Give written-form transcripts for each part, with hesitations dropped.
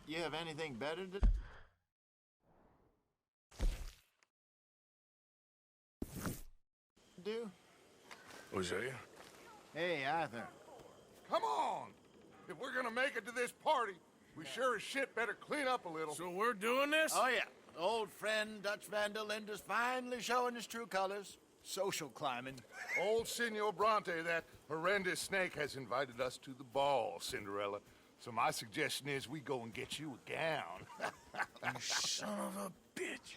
You have anything better to do? Hosea? Hey, Arthur. Come on! If we're gonna make it to this party, we sure as shit better clean up a little. So we're doing this? Oh, yeah. Old friend Dutch Van der Linde's finally showing his true colors. Social climbing. Old Senor Bronte, that horrendous snake, has invited us to the ball, Cinderella. So my suggestion is we go and get you a gown. You son of a bitch.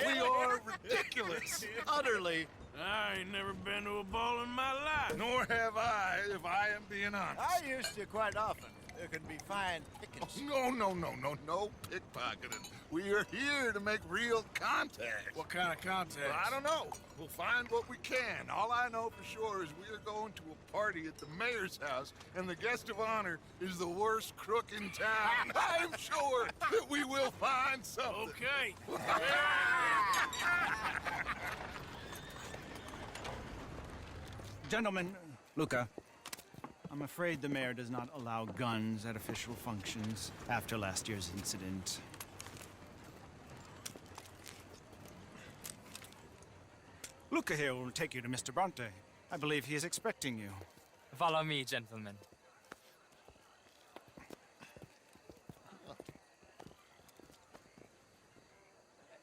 We are ridiculous. Utterly. I ain't never been to a ball in my life. Nor have I, if I am being honest. I used to quite often. There can be fine pickings. No pickpocketing. We are here to make real contact. What kind of contact? Well, I don't know. We'll find what we can. All I know for sure is we are going to a party at the mayor's house, and the guest of honor is the worst crook in town. I'm sure that we will find something. Okay. Gentlemen, Luca, I'm afraid the mayor does not allow guns at official functions after last year's incident. Luca here will take you to Mr. Bronte. I believe he is expecting you. Follow me, gentlemen.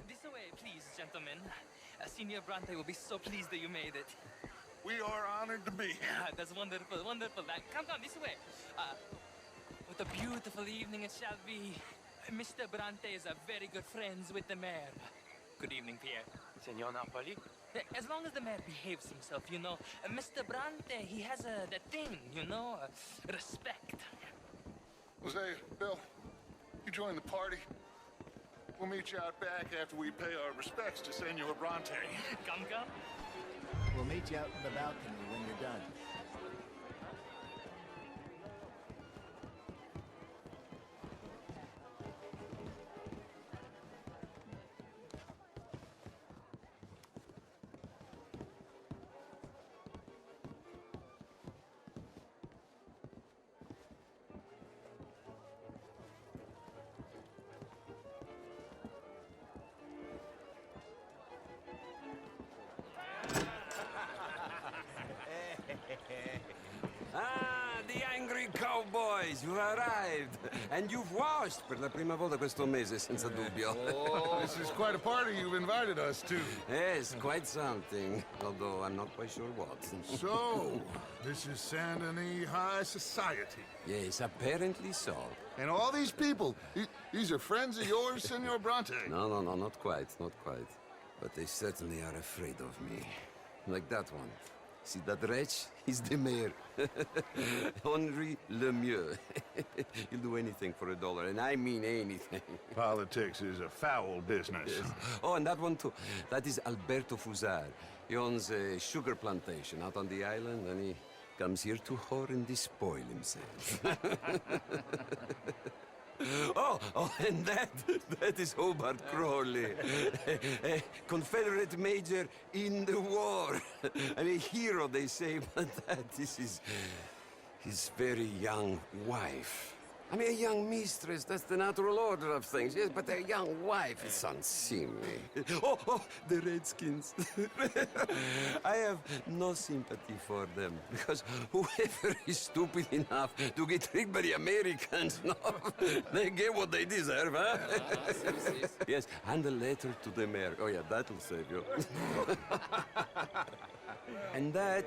This way, please, gentlemen. Senior Bronte will be so pleased that you made it. We are honored to be here. That's wonderful, wonderful. Come this way. What a beautiful evening it shall be. Mr. Bronte is a very good friends with the mayor. Good evening, Pierre. Senor Napoli? As long as the mayor behaves himself, you know. Mr. Bronte, he has that thing, you know, respect. Jose, Bill, you join the party. We'll meet you out back after we pay our respects to Senor Bronte. Come. We'll meet you out in the balcony when you're done. Ah, the angry cowboys, you've arrived. And you've washed per la prima volta questo mese, senza dubbio. Oh, this is quite a party you've invited us to. Yes, quite something. Although I'm not quite sure what. So, this is Saint Denis High Society. Yes, apparently so. And all these people, these are friends of yours, Senor Bronte? No, not quite, not quite. But they certainly are afraid of me. Like that one. See that wretch? He's the mayor. Henri Lemieux. He'll do anything for $1, and I mean anything. Politics is a foul business. Yes. Oh, and that one too. That is Alberto Fusar. He owns a sugar plantation out on the island, and he comes here to whore and despoil himself. Oh, and that is Hobart Crawley, a Confederate major in the war, and a hero, they say, but that is his very young wife. I mean, a young mistress, that's the natural order of things, yes, but a young wife is unseemly. Oh, the Redskins. I have no sympathy for them, because whoever is stupid enough to get tricked by the Americans, no, they get what they deserve, huh? Yes, and a letter to the mayor. Oh, yeah, that'll save you. And that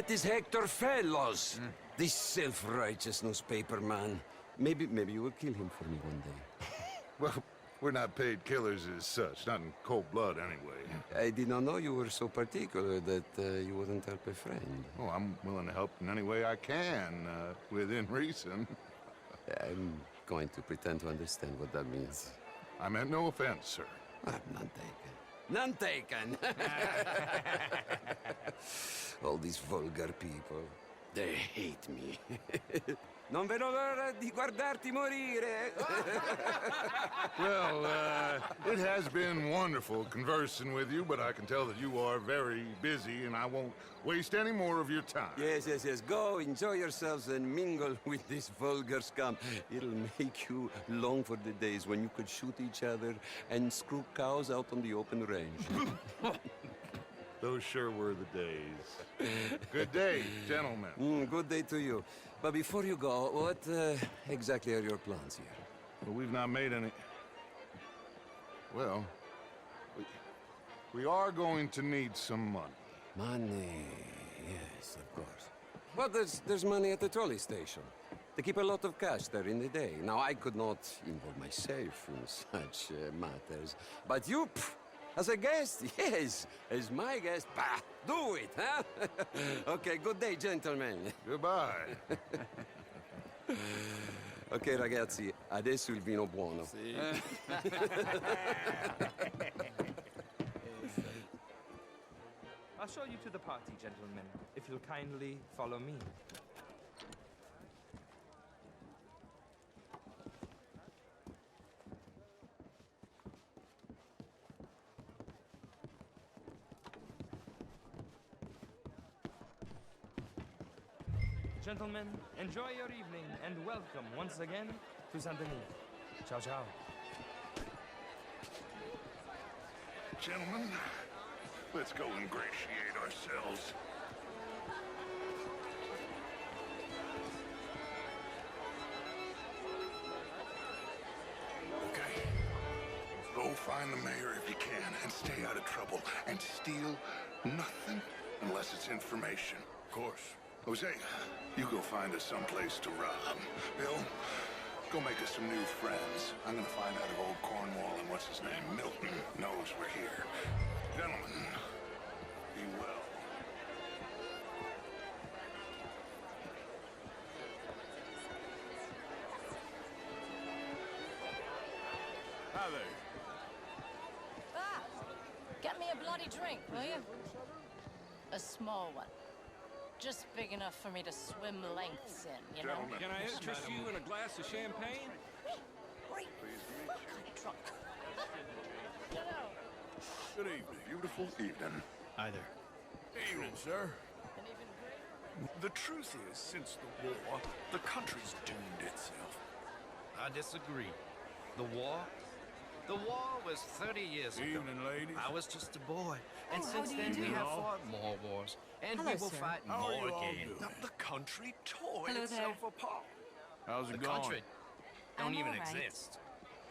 is Hector Fellows. This self-righteous newspaper man. Maybe you will kill him for me one day. Well, we're not paid killers as such, not in cold blood anyway. I did not know you were so particular that you wouldn't help a friend. Oh, I'm willing to help in any way I can, within reason. I'm going to pretend to understand what that means. I meant no offense, sir. I'm not taken. None taken. All these vulgar people. They hate me. Non vedo l'ora di guardarti morire. Well, it has been wonderful conversing with you, but I can tell that you are very busy, and I won't waste any more of your time. Yes. Go, enjoy yourselves and mingle with this vulgar scum. It'll make you long for the days when you could shoot each other and screw cows out on the open range. Those sure were the days. Good day, gentlemen. Good day to you. But before you go, what exactly are your plans here? Well, we've not made any... Well, we are going to need some money. Money, yes, of course. Well, there's money at the trolley station. They keep a lot of cash there in the day. Now, I could not involve myself in such matters. But you, as a guest, yes, as my guest, bah, do it, huh? Okay, good day, gentlemen. Goodbye. Ok, ragazzi, adesso il vino buono. I'll show you to the party, gentlemen, if you'll kindly follow me. Gentlemen, enjoy your evening and welcome once again to Saint Denis. Ciao, ciao. Gentlemen, let's go ingratiate ourselves. Okay. Go find the mayor if you can and stay out of trouble. And steal nothing unless it's information. Of course. Jose, you go find us someplace to rob. Bill, go make us some new friends. I'm gonna find out if old Cornwall and what's his name, Milton, knows we're here. Gentlemen, be well. Hi there. Ah! Get me a bloody drink, will you? A small one. Just big enough for me to swim lengths in, you know? Gentlemen. Can I interest you in a glass of champagne? Great fucking drunk. Good evening. Beautiful evening. Either. Evening, sir. The truth is, since the war, the country's doomed itself. I disagree. The war was 30 years ago. Evening, ladies. I was just a boy. And Oh, since how do then, you we do? have fought more wars. And Hello, we will sir. fight How are you more all again. doing? The country tore Hello itself there. apart. How's it The going? country don't I'm even all right. exist.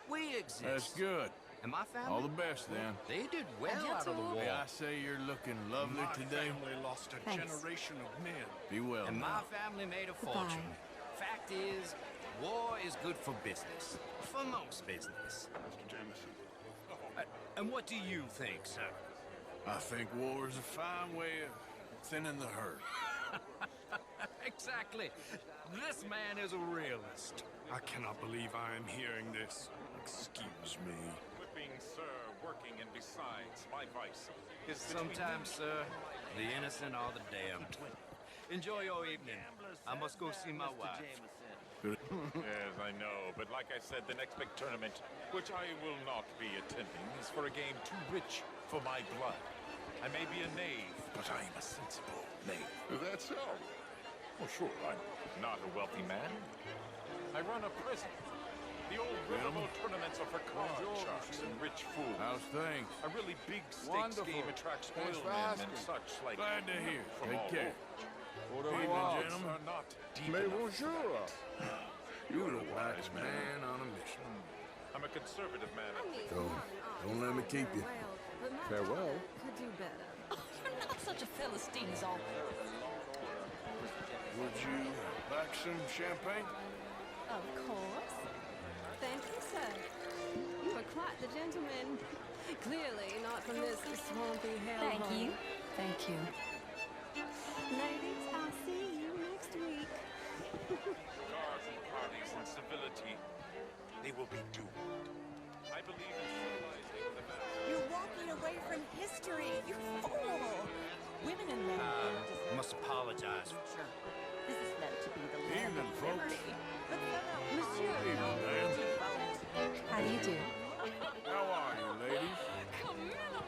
We exist. That's good. And my family, All the best, then. they did well And you out of the too. war. May I say you're looking lovely My today? family lost a Thanks. generation of men. Be well. And now. my family made a Goodbye. fortune. Fact is, war is good for business. For most business. Mr. Jameson. And what do you think, sir? I think war is a fine way of thinning the herd. Exactly. This man is a realist. I cannot believe I am hearing this. Excuse me. Whipping, sir, working, and besides, my vice is between Sometimes, sir, the innocent are the damned. Enjoy your evening. I must go see my wife. Yes, I know, but like I said, the next big tournament, which I will not be attending, is for a game too rich for my blood. I may be a knave, but I am a sensible knave. Is that so? Well, sure, I'm not a wealthy man. I run a prison. The old riverboat tournaments are for card sharks and rich fools. How's things? A really big stakes Wonderful. game attracts Thanks for oilmen and asking. such like Glad to hear. from Take all care. over. Evening, Odds gentlemen. are not deep Mais enough. bonjour. You're a wise man on a mission. I'm a conservative man. Don't let me keep you. Farewell. Could do better. Oh, you're not such a Philistine, is all. Would you like some champagne? Of course. Thank you, sir. You are quite the gentleman. Clearly not from this swampy hellhole. Thank you. Thank you. Ladies, I'll see you next week. Garden parties and civility, they will be doomed. I believe in civilizing the masses. You're walking away from history, you fool! Women and men Must apologize. future. This is meant to be the land Evening, of folks. liberty. But Monsieur, Evening, no, ma'am. How do you do? How are you, ladies?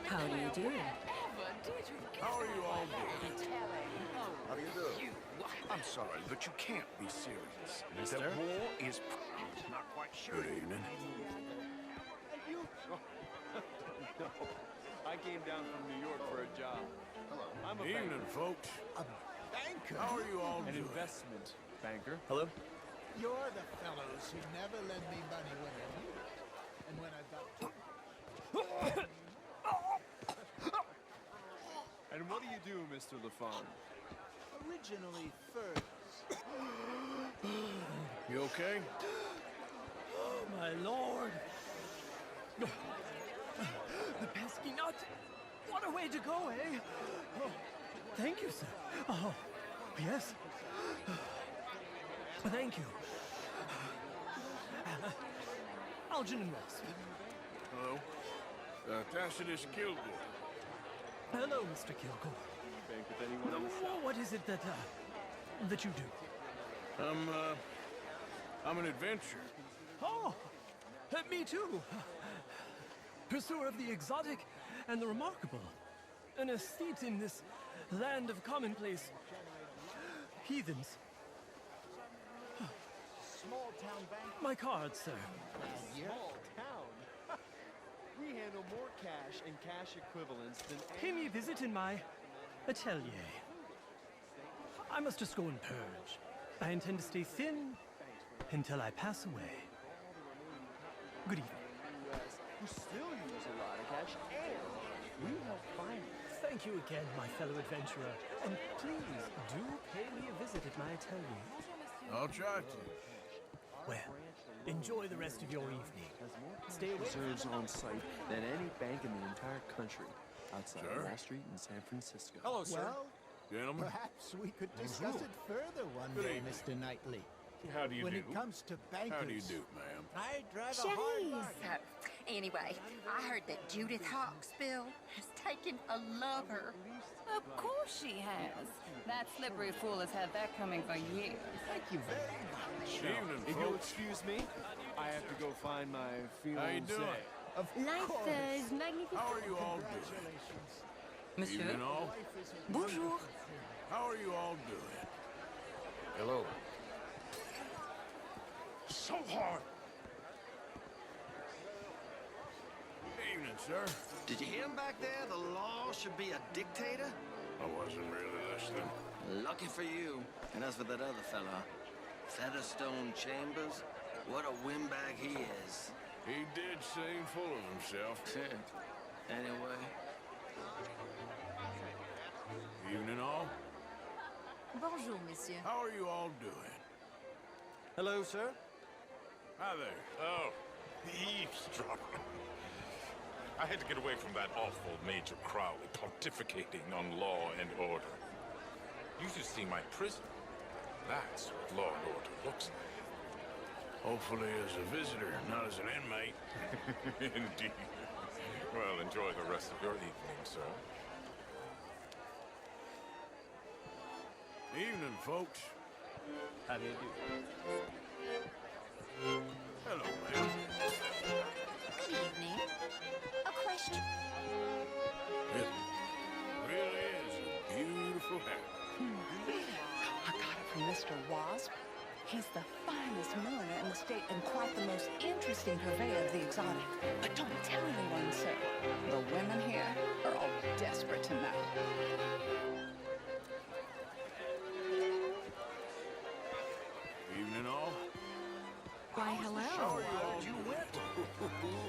How do you do? How are you all doing? How do you do? I'm sorry, but you can't be serious. Mister? The war is not quite sure. Good evening. I came down from New York for a job. Hello. I'm a Evening, banker. folks. Banker? How are you all An doing? investment banker. Hello? You're the fellows who never lend me money when I need it. And when I've got... And what do you do, Mr. LaFawn? Originally furs. You okay? Oh, my lord. The pesky nut. What a way to go, eh? Oh, thank you, sir. Oh, yes. Thank you. Algernon West. Hello. Tacitus Kilgore. Hello, Mr. Kilgore. Bank with anyone in the South? What is it that you do? I'm an adventurer. Oh, me too. Pursuer of the exotic and the remarkable. An aesthete in this land of commonplace heathens. Small town bank. My card, sir. Small town. We handle more cash and cash equivalents than Pay me a visit in my atelier. I must just go and purge. I intend to stay thin until I pass away. Good evening. who still use a lot of cash, and we help finance. Thank you again, my fellow adventurer. And please do pay me a visit at my atelier. I'll try to. Well, enjoy the rest of your evening. Stay away Reserves on site than any bank in the entire country outside Sir? Wall Street and San Francisco. Hello, sir. Well, Gentlemen. perhaps we could discuss it further one Good day, evening. Mr. Knightley. How do you when do? it comes to bankers. How do you do, ma'am? I drive a hard Jeez. bargain. Anyway, I heard that Judith Hawksbill has taken a lover. Of course she has. That slippery fool has had that coming for years. Thank you very much. Evening, If you'll folks. excuse me, I have to go find my fiancée. How you doing? Of Life course. is magnificent. How are you all doing? Congratulations. Monsieur? Evening, all. Bonjour. How are you all doing? Hello. So hard. Evening, sir. Did you hear him back there? The law should be a dictator? I wasn't really listening. Lucky for you. And as for that other fella, Featherstone Chambers, what a windbag he is. He did seem full of himself. Anyway, Evening, all. Bonjour, monsieur. How are you all doing? Hello, sir. Hi there. Oh, eavesdropper. I had to get away from that awful Major Crowley pontificating on law and order. You should see my prison. That's what law and order looks like. Hopefully as a visitor, not as an inmate. Indeed. Well, enjoy the rest of your evening, sir. Evening, folks. How do you do? Hello, ma'am. Good evening. A question. It really is a beautiful hat. I got it from Mr. Wasp. He's the finest milliner in the state and quite the most interesting purveyor of the exotic. But don't tell anyone, sir. The women here are all desperate to know. Evening, all. Why, hello. How are you all doing?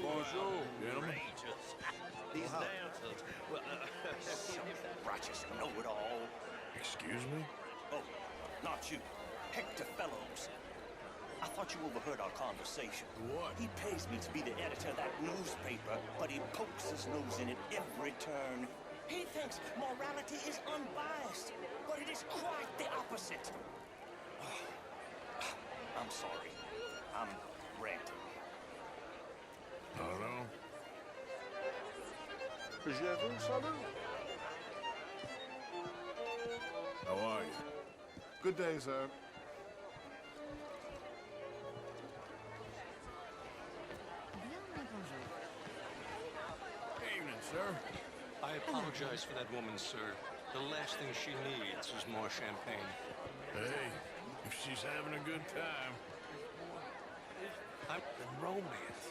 Bonjour, gentlemen. these dancers, well, righteous know-it-all. Excuse me? Oh, not you. Hector Fellows. I thought you overheard our conversation. What? He pays me to be the editor of that newspaper, but he pokes his nose in it every turn. He thinks morality is unbiased, but it is quite the opposite. I'm sorry. I'm ranting. Pardon? Je vous salue. How are you? Good day, sir. Evening, sir. I apologize for that woman, sir. The last thing she needs is more champagne. Hey, if she's having a good time. I'm in romance.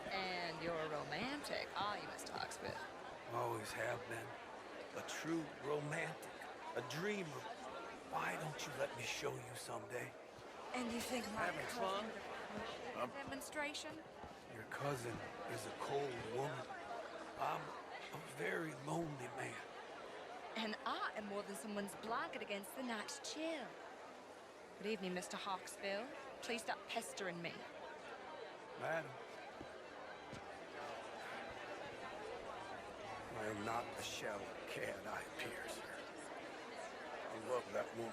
And you're romantic, are you, Mr. Hawksbill? Always have been. A true romantic. A dreamer. Why don't you let me show you someday? And you think my Having fun? demonstration? Your cousin is a cold woman. I'm a very lonely man. And I am more than someone's blanket against the night's chill. Good evening, Mr. Hawksbill. Please stop pestering me. Madam, I am not the shallow cad I appear, sir. I love that woman.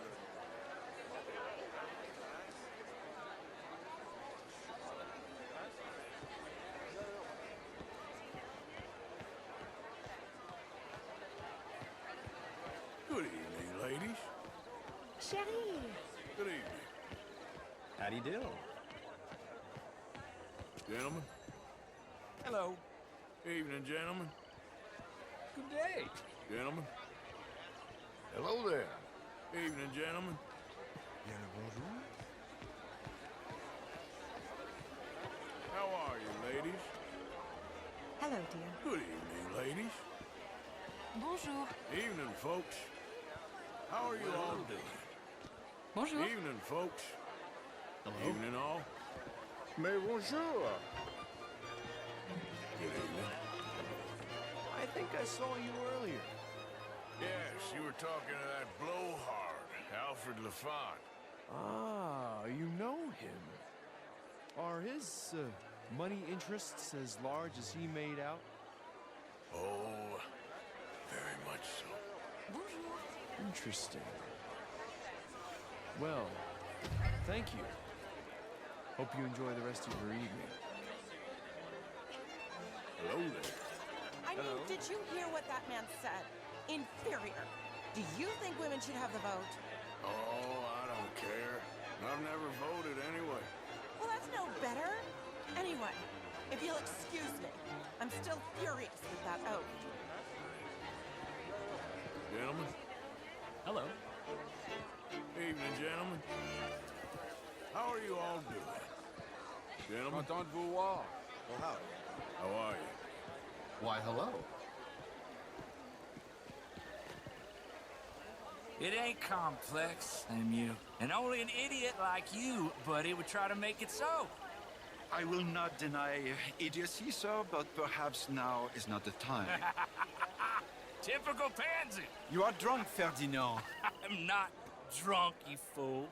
Good evening, ladies. Chérie. Good evening. How do you do? Gentlemen. Hello. Evening, gentlemen. Good day. Gentlemen. Hello there. Evening, gentlemen. Bien le bonjour. How are you, ladies? Hello, dear. Good evening, ladies. Bonjour. Evening, folks. How are you all doing? Bonjour. Evening, folks. Hello. Evening, all. Mais bonjour. Good evening. I think I saw you earlier. Yes, you were talking to that blowhard, Alfred Lafont. Ah, you know him. Are his money interests as large as he made out? Oh, very much so. Interesting. Well, thank you. Hope you enjoy the rest of your evening. Hello there. I mean, did you hear what that man said? Inferior. Do you think women should have the vote? Oh, I don't care. I've never voted anyway. Well, that's no better. Anyway, if you'll excuse me, I'm still furious with that oath. Gentlemen. Hello. Evening, gentlemen. How are you all doing? Gentlemen. Content de vous voir. Well, how? How are you? Why, hello. It ain't complex, you. And only an idiot like you, buddy, would try to make it so. I will not deny idiocy, sir, but perhaps now is not the time. Typical pansy. You are drunk, Ferdinand. I'm not drunk, you fool.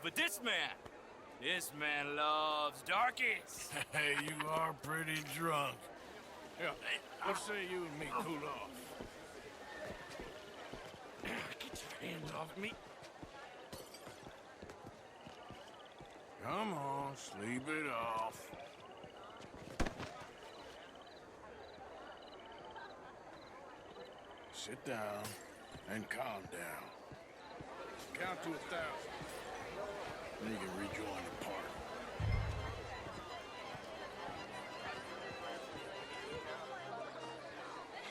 But this man loves darkies. Hey, you are pretty drunk. Yeah, what say you and me cool off? Get your hands off me. Come on, sleep it off. Sit down and calm down. Count to 1,000. Then you can rejoin the party.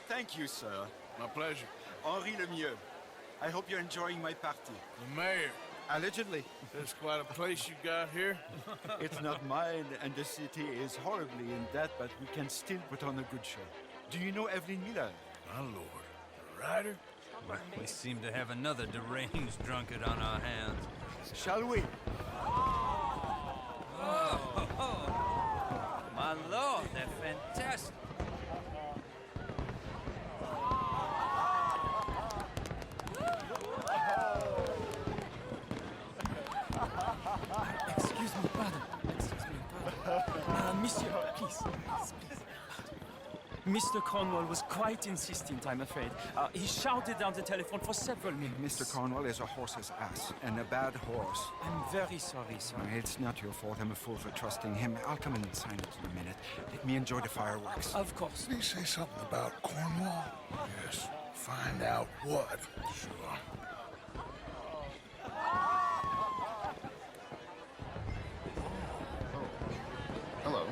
Thank you, sir. My pleasure. Henri Lemieux. I hope you're enjoying my party. The mayor. Allegedly. That's quite a place you got here. It's not mine, and the city is horribly in debt, but we can still put on a good show. Do you know Evelyn Miller? My lord. The writer? We seem to have another deranged drunkard on our hands. Shall we? Oh, my lord, they're fantastic. Excuse me, pardon. Excuse me, pardon. Monsieur, please. Mr. Cornwall was quite insistent, I'm afraid. He shouted down the telephone for several minutes. Mr. Cornwall is a horse's ass, and a bad horse. I'm very sorry, sir. It's not your fault. I'm a fool for trusting him. I'll come in and sign it in a minute. Let me enjoy the fireworks. Of course. Did he say something about Cornwall? Yes. Find out what. Sure. Hello.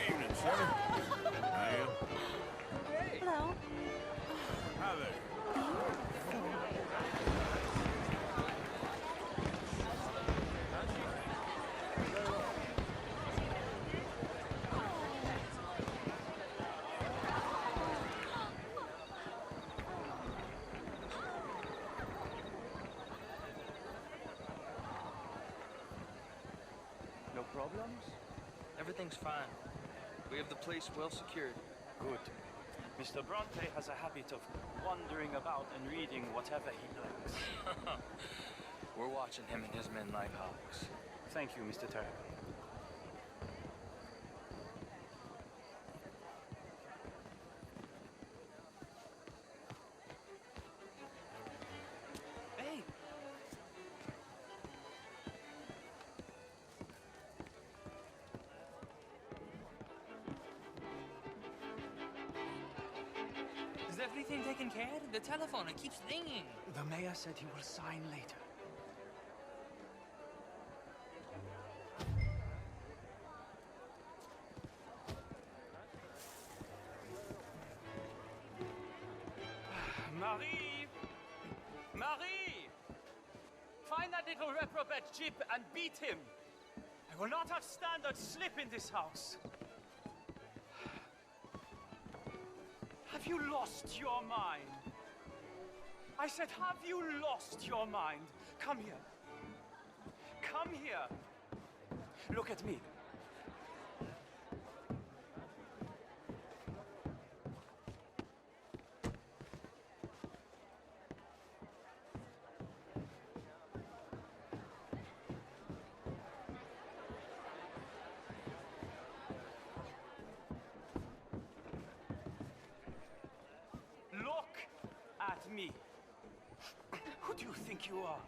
Evening, sir. Ma'am. Hello. Hi there. No problems? Everything's fine. We have the place well secured. Good. Mr. Bronte has a habit of wandering about and reading whatever he likes. We're watching him and his men like hawks. Thank you, Mr. TEREM. Hey! Is everything taken care of? The telephone, it keeps ringing. The mayor said he will sign later. Marie! Marie! Find that little reprobate Chip and beat him. I will not have standard slip in this house. Have you lost your mind? I said, have you lost your mind? Come here. Come here. Look at me. Look at me. Who do you think you are?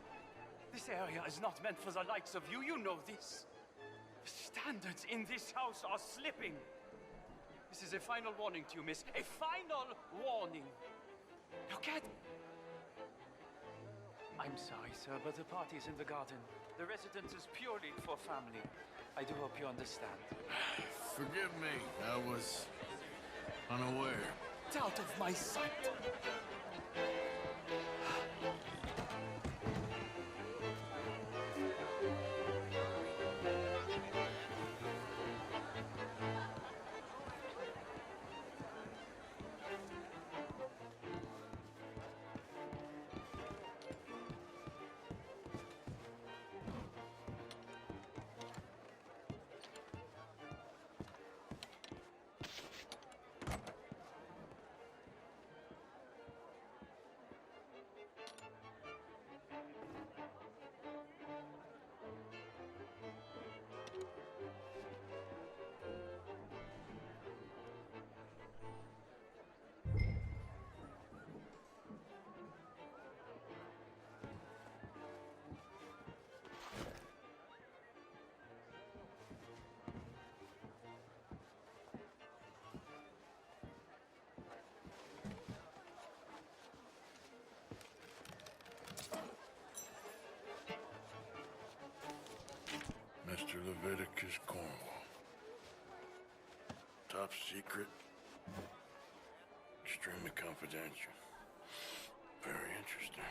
This area is not meant for the likes of you. You know this. The standards in this house are slipping. This is a final warning to you, miss. A final warning. Look at... I'm sorry, sir, but the party's in the garden. The residence is purely for family. I do hope you understand. Forgive me. I was unaware. Get out of my sight. Mr. Leviticus Cornwall. Top secret. Extremely confidential. Very interesting.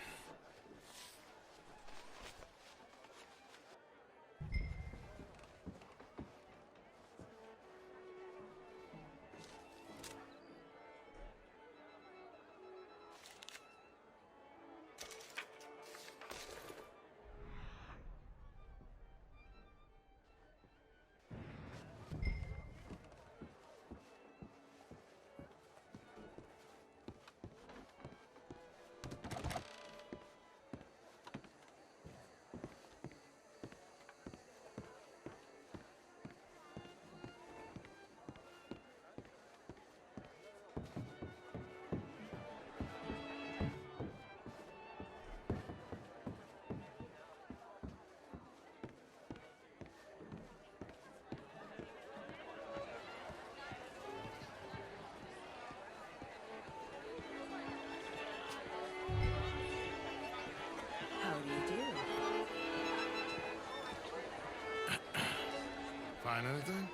find anything?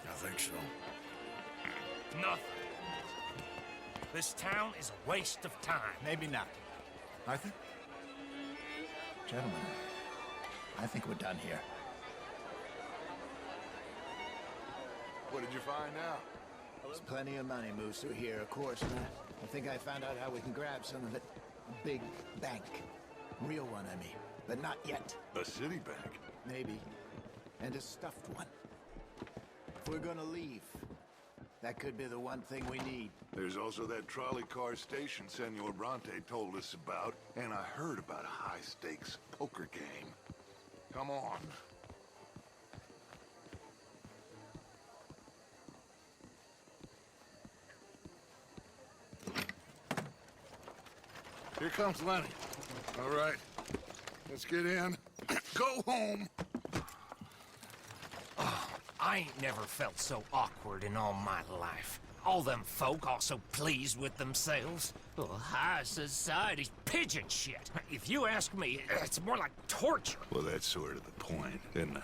I think so. Nothing. This town is a waste of time. Maybe not. Arthur? Gentlemen, I think we're done here. What did you find out? There's plenty of money moves through here, of course, and I think I found out how we can grab some of it. A big bank. Real one, I mean. But not yet. A city bank? Maybe. And a stuffed one. If we're gonna leave, that could be the one thing we need. There's also that trolley car station Senor Bronte told us about, and I heard about a high-stakes poker game. Come on. Here comes Lenny. All right, let's get in. Go home. I ain't never felt so awkward in all my life. All them folk all so pleased with themselves. Oh, high society's pigeon shit. If you ask me, it's more like torture. Well, that's sort of the point, isn't it?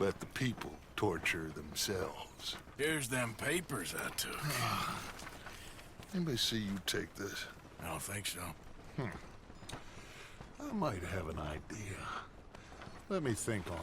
Let the people torture themselves. Here's them papers I took. Anybody see you take this? I don't think so. I might have an idea. Let me think on it.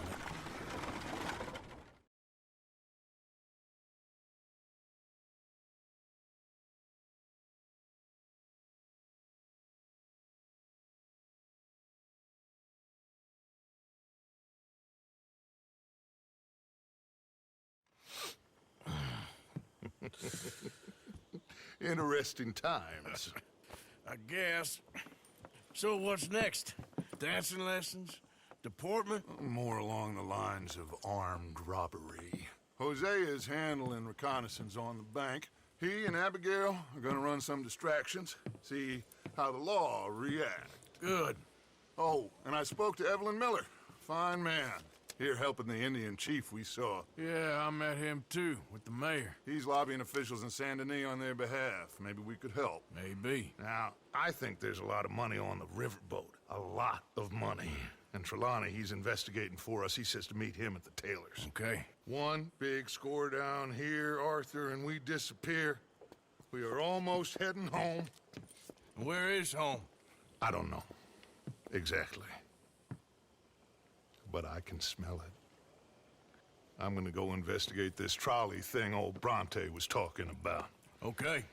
Interesting times. I guess. So what's next? Dancing lessons? Deportment? More along the lines of armed robbery. Hosea is handling reconnaissance on the bank. He and Abigail are gonna run some distractions, see how the law react. Good. Oh, and I spoke to Evelyn Miller. Fine man. Here helping the Indian chief we saw. Yeah, I met him too, with the mayor. He's lobbying officials in Saint Denis on their behalf. Maybe we could help. Maybe. Now, I think there's a lot of money on the riverboat. A lot of money. And Trelawney, he's investigating for us. He says to meet him at the Taylor's. Okay. One big score down here, Arthur, and we disappear. We are almost heading home. Where is home? I don't know. Exactly. But I can smell it. I'm gonna go investigate this trolley thing old Bronte was talking about. Okay.